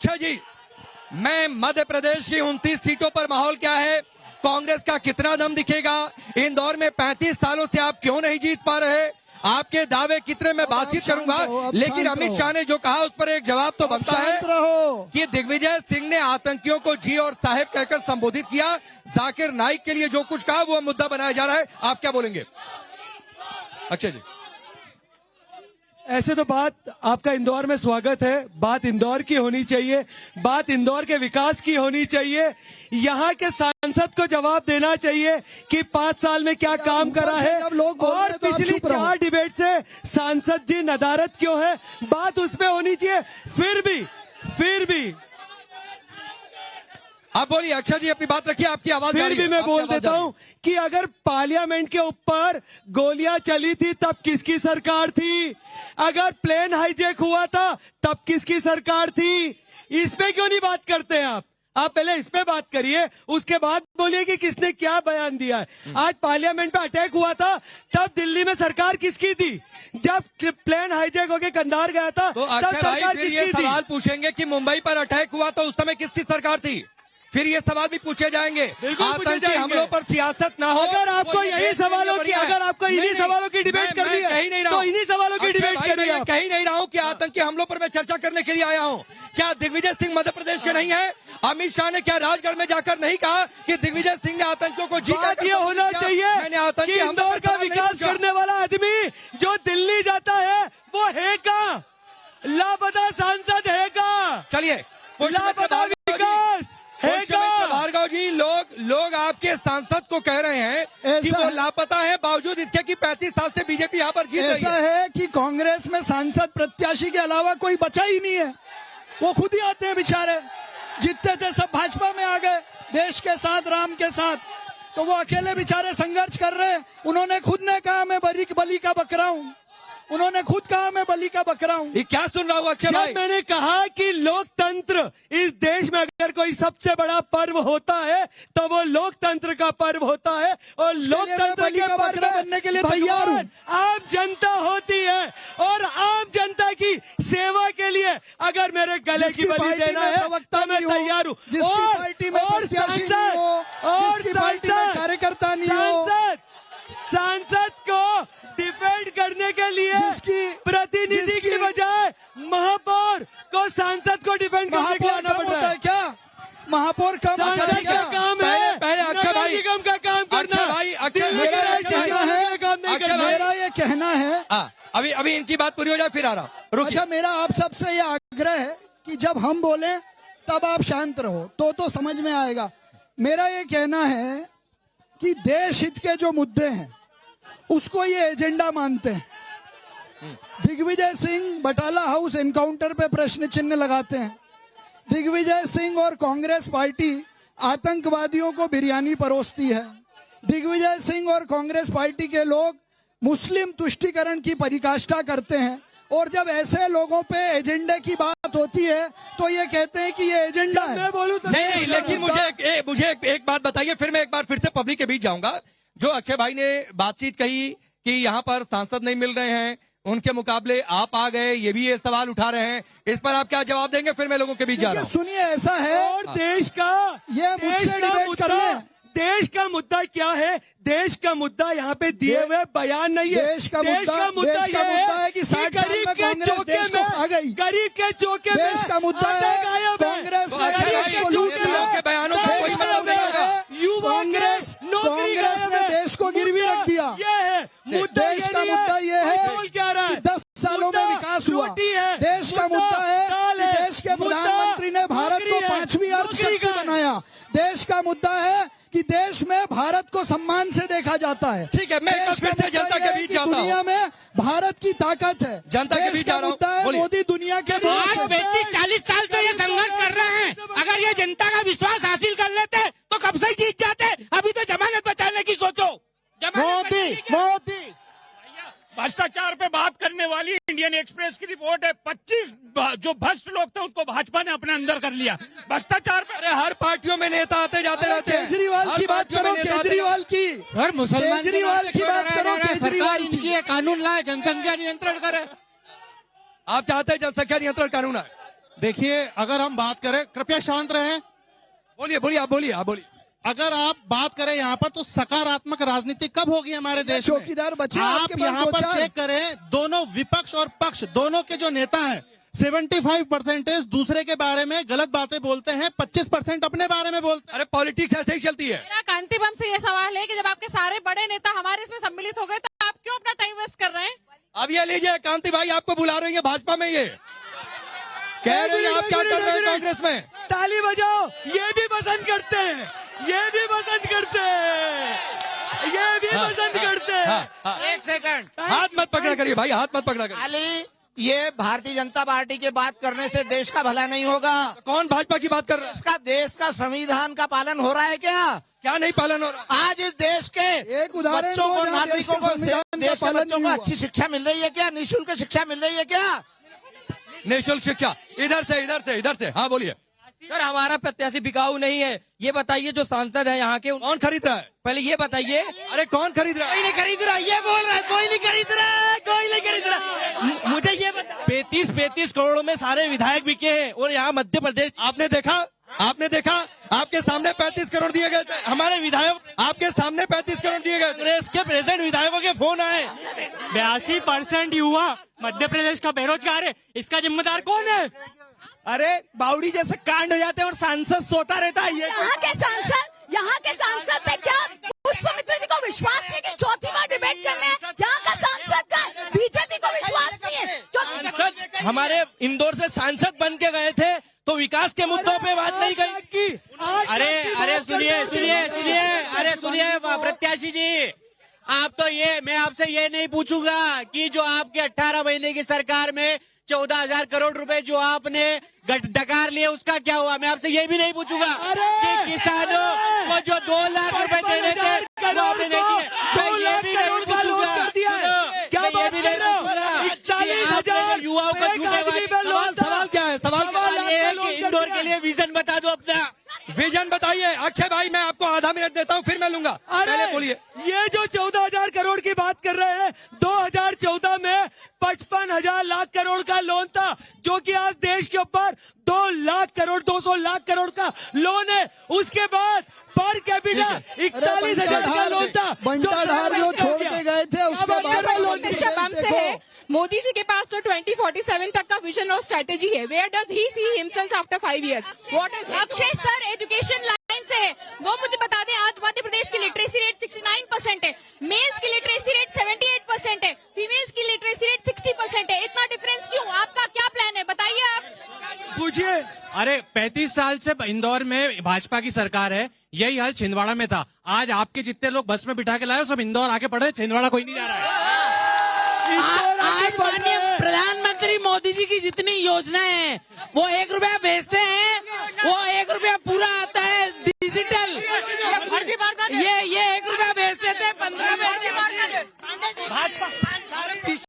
अच्छा जी, मैं मध्य प्रदेश की 29 सीटों पर माहौल क्या है, कांग्रेस का कितना दम दिखेगा, इंदौर में 35 सालों से आप क्यों नहीं जीत पा रहे, आपके दावे कितने मैं बातचीत करूंगा, लेकिन अमित शाह ने जो कहा उस पर एक जवाब तो बनता है कि दिग्विजय सिंह ने आतंकियों को जी और साहेब कहकर संबोधित किया, जाकिर नाइक के लिए जो कुछ कहा वो मुद्दा बनाया जा रहा है, आप क्या बोलेंगे? अच्छा जी, ऐसे तो बात आपका इंदौर में स्वागत है, बात इंदौर की होनी चाहिए, बात इंदौर के विकास की होनी चाहिए। यहाँ के सांसद को जवाब देना चाहिए कि 5 साल में क्या काम करा है, और पिछली 4 डिबेट से सांसद जी नदारद क्यों है, बात उसमें होनी चाहिए। फिर भी आप बोलिए। अक्षय जी अपनी बात रखिए, आपकी आवाज फिर भी मैं बोल देता हूं कि अगर पार्लियामेंट के ऊपर गोलियां चली थी तब किसकी सरकार थी, अगर प्लेन हाईजैक हुआ था तब किसकी सरकार थी, इसमें क्यों नहीं बात करते हैं आप पहले इस पे बात करिए, उसके बाद बोलिए कि किसने क्या बयान दिया है। आज पार्लियामेंट पे अटैक हुआ था तब दिल्ली में सरकार किसकी थी, जब प्लेन हाईजैक होकर कंधार गया था तो तब सरकार किसकी थी? सवाल पूछेंगे कि मुंबई पर अटैक हुआ तो उस समय किसकी सरकार थी, फिर ये सवाल भी पूछे जाएंगे। आतंकी हमलों पर सियासत ना हो। अगर आपको यही सवालों की इन्हीं सवालों की डिबेट करनी है तो इन्हीं सवालों की डिबेट करिए। मैं कहीं नहीं रहा हूँ कि आतंकी हमलों पर मैं चर्चा करने के लिए आया हूँ। क्या दिग्विजय सिंह मध्य प्रदेश के नहीं है? अमित शाह ने क्या राजगढ़ में जाकर नहीं कहा कि दिग्विजय सिंह ने आतंकियों को जीता? ये होना चाहिए कि इंदौर का विकास करने वाला आदमी जो दिल्ली जाता है वो है कहाँ? लापता सांसद है कहाँ? चलिए, लापता विकास भार्गव जी, लोग आपके सांसद को कह रहे हैं कि वो लापता है, बावजूद इसके कि 35 साल से बीजेपी यहाँ पर जीत रही है। ऐसा है कि कांग्रेस में सांसद प्रत्याशी के अलावा कोई बचा ही नहीं है, वो खुद ही आते हैं बेचारे, जीतते थे सब भाजपा में आ गए, देश के साथ राम के साथ, तो वो अकेले बेचारे संघर्ष कर रहे हैं। उन्होंने खुद ने कहा मैं बलि का बकरा हूँ, उन्होंने खुद कहा मैं बलि का बकरा हूँ। ये क्या सुन रहा हूँ अक्षय भाई? मैंने कहा कि लोकतंत्र इस देश में अगर कोई सबसे बड़ा पर्व होता है तो वो लोकतंत्र का पर्व होता है, और लोकतंत्र के पर्व बनने के लिए तैयार हूँ। आम जनता होती है और आम जनता की सेवा के लिए अगर मेरे गले की बलि देना है तो मैं तैयार हूँ। और कार्यकर्ता नहीं हो, सांसद को डिफेंड करने के लिए प्रतिनिधि की बजाय महापौर को सांसद को डिफेंड करने के लिए आना पड़ रहा है। क्या महापौर का काम है? पहले अक्षय भाई निगम का काम करना भाई। मेरा ये कहना है, अभी इनकी बात पूरी हो जाए फिर आ रहा हूँ। अच्छा, मेरा आप सबसे ये आग्रह है कि जब हम बोले तब आप शांत रहो तो समझ में आएगा। मेरा ये कहना है कि देश हित के जो मुद्दे हैं उसको ये एजेंडा मानते हैं। दिग्विजय सिंह बटाला हाउस एनकाउंटर पे प्रश्न चिन्ह लगाते हैं। दिग्विजय सिंह और कांग्रेस पार्टी आतंकवादियों को बिरयानी परोसती है। दिग्विजय सिंह और कांग्रेस पार्टी के लोग मुस्लिम तुष्टीकरण की परिकाष्ठा करते हैं, और जब ऐसे लोगों पे एजेंडे की बात होती है तो ये कहते हैं कि ये एजेंडा है। मैं बोलूं तो नहीं, लेकिन मुझे एक बात बताइए, फिर मैं एक बार फिर से पब्लिक के बीच जाऊंगा। जो अक्षय भाई ने बातचीत कही कि यहाँ पर सांसद नहीं मिल रहे हैं, उनके मुकाबले आप आ गए, ये भी ये सवाल उठा रहे हैं, इस पर आप क्या जवाब देंगे? फिर मैं लोगों के बीच जा रहा हूँ। सुनिए, ऐसा है और देश का मुद्दा क्या है? देश का मुद्दा यहाँ पे दिए हुए बयान नहीं है। देश का मुद्दा है कि 60 साल में कांग्रेस देश को खा गई। गरीब के चौके में देश का मुद्दा है कांग्रेस ने लूट लिया। बयानों का कोई मतलब नहीं होगा। कांग्रेस ने देश को गिरवी रख दिया। ये है देश का मुद्दा ये है क्या रहा है? 10 सालों में विकास हुआ। देश का मुद्दा है कि देश के प्रधानमंत्री ने भारत को 5वीं अर्थशक्ति बनाया। देश का मुद्दा है कि देश में भारत को सम्मान से देखा जाता है। ठीक है, मैं फिर से जनता के बीच जाता हूं। दुनिया में भारत की ताकत है, जनता के बीच जा रहा हूं। मोदी दुनिया के 35-40 साल से ये संघर्ष कर रहे हैं, अगर ये जनता का विश्वास हासिल कर लेते तो कब से जीत जाते। अभी तो जमानत बचाने की सोचो। मोदी भ्रष्टाचार पे बात करने वाली इंडियन एक्सप्रेस की रिपोर्ट है, 25 जो भ्रष्ट लोग थे उसको भाजपा ने अपने अंदर कर लिया। भ्रष्टाचार पे हर पार्टियों में नेता आते जाते रहते हैं। केजरीवाल की बात करो, केजरीवाल की केजरीवाल की बात करो, केजरीवाल की कानून लाए, जनसंख्या नियंत्रण करे। आप चाहते हैं जनसंख्या नियंत्रण कानून है? देखिए, अगर हम बात करें, कृपया शांत रहें। बोलिए बोलिए, आप बोलिए, आप बोलिए। अगर आप बात करें यहाँ पर, तो सकारात्मक राजनीति कब होगी हमारे देश में? चौकीदार बच्चे आप आपके पास यहाँ दो पर चार। चेक करें, दोनों विपक्ष और पक्ष दोनों के जो नेता हैं 75% दूसरे के बारे में गलत बातें बोलते हैं, 25% अपने बारे में बोलते हैं। अरे पॉलिटिक्स ऐसे ही चलती है। मेरा कांतिबम से ये सवाल है कि जब आपके सारे बड़े नेता हमारे इसमें सम्मिलित हो गए तो आप क्यों अपना टाइम वेस्ट कर रहे हैं? अब ये लीजिए, कांति भाई आपको बुला रही है भाजपा में, ये कह रही है आप क्या कर रहे हैं कांग्रेस में। ताली बजाओ, ये भी पसंद करते हैं, ये भी पसंद करते हैं, ये भी पसंद करते हैं। एक सेकंड, हाथ मत पकड़ा करिए भाई, हाथ मत पकड़ा करिए। खाली ये भारतीय जनता पार्टी की बात करने से देश का भला नहीं होगा। कौन भाजपा की बात कर रहा है? इसका देश का संविधान का पालन हो रहा है क्या? क्या नहीं पालन हो रहा? आज इस देश के एक उदाहरण बच्चों दो को, जहाँ नागरिकों देश के को, संविधान का देश के पालन बच्चों नहीं को हुआ। अच्छी शिक्षा मिल रही है क्या? निःशुल्क शिक्षा मिल रही है क्या? निःशुल्क शिक्षा, इधर से इधर से इधर से, हाँ बोलिए। सर, हमारा प्रत्याशी बिकाऊ नहीं है, ये बताइए। जो सांसद है यहाँ के, कौन खरीद रहा है? पहले ये बताइए। अरे कौन खरीद रहा कोई है? नहीं खरीद रहा, ये बोल रहा है कोई नहीं खरीद रहा, कोई नहीं खरीद रहा। मुझे ये बता, 35 करोड़ में सारे विधायक बिके हैं और यहाँ मध्य प्रदेश। आपने देखा, आपने देखा, आपके सामने 35 करोड़ दिए गए थे। हमारे विधायक, आपके सामने 35 करोड़ दिए गए थे। कांग्रेस के प्रेसिडेंट विधायकों के फोन आए। 82% युवा मध्य प्रदेश का बेरोजगार है, इसका जिम्मेदार कौन है? अरे बावड़ी जैसे कांड हो जाते हैं और सांसद सोता रहता है। यहाँ के सांसद पे क्या पुष्पमित्र जी को विश्वास नहीं कि चौथी बार डिबेट करने हैं? यहाँ का सांसद का बीजेपी को विश्वास नहीं है सांसद हमारे इंदौर से सांसद बन के गए थे तो विकास के मुद्दों पे बात नहीं करी। अरे सुनिए प्रत्याशी जी, आप तो मैं आपसे ये नहीं पूछूंगा कि जो आपके 18 महीने की सरकार में 14,000 करोड़ रुपए जो आपने डकार लिए उसका क्या हुआ। मैं आपसे ये भी नहीं पूछूंगा कि किसानों को जो 2 लाख रुपए देने थे वो आपने नहीं दिए। मैं ये भी नहीं पूछूंगा, क्या मैं ये भी नहीं पूछूंगा कि आपने युवाओं को झूठे सवाल क्या है? सवाल ये है कि इंदौर के लिए विजन बता दो अपना। विजन बताइए। अक्षय भाई, मैं आपको आधा मिनट देता हूँ, फिर मैं लूंगा। पहले बोलिए। ये जो 14,000 करोड़ की बात कर रहे हैं, 2014 में 55,000 लाख करोड़ का लोन था, जो कि आज देश के ऊपर 200 लाख करोड़ का लोन है। उसके बाद पर कैपिटा 41,000 का लोन था। बंटा ढार जो छोड़ के गए थे, उसके बाद लोन मोदी जी के पास तो 2047 तक का विजन और स्ट्रेटेजी है। Where does he see himself after 5 years? What is Akshay sir education line से है, वो मुझे बता दें। आज मध्य प्रदेश की लिटरेसी रेट 69% है, मेल्स की लिटरेसी रेट 78% है, फीमेल्स की लिटरेसी रेट 60% है। इतना डिफरेंस क्यों? आपका क्या प्लान है, बताइए आप। पूछिए। अरे 35 साल से इंदौर में भाजपा की सरकार है, यही हाल छिंदवाड़ा में था। आज आपके जितने लोग बस में बिठा के लाए सब इंदौर आके पढ़े, छिंदवाड़ा कोई नहीं जा रहा है। आज माननीय प्रधानमंत्री मोदी जी की जितनी योजनाएं हैं वो 1 रुपया भेजते हैं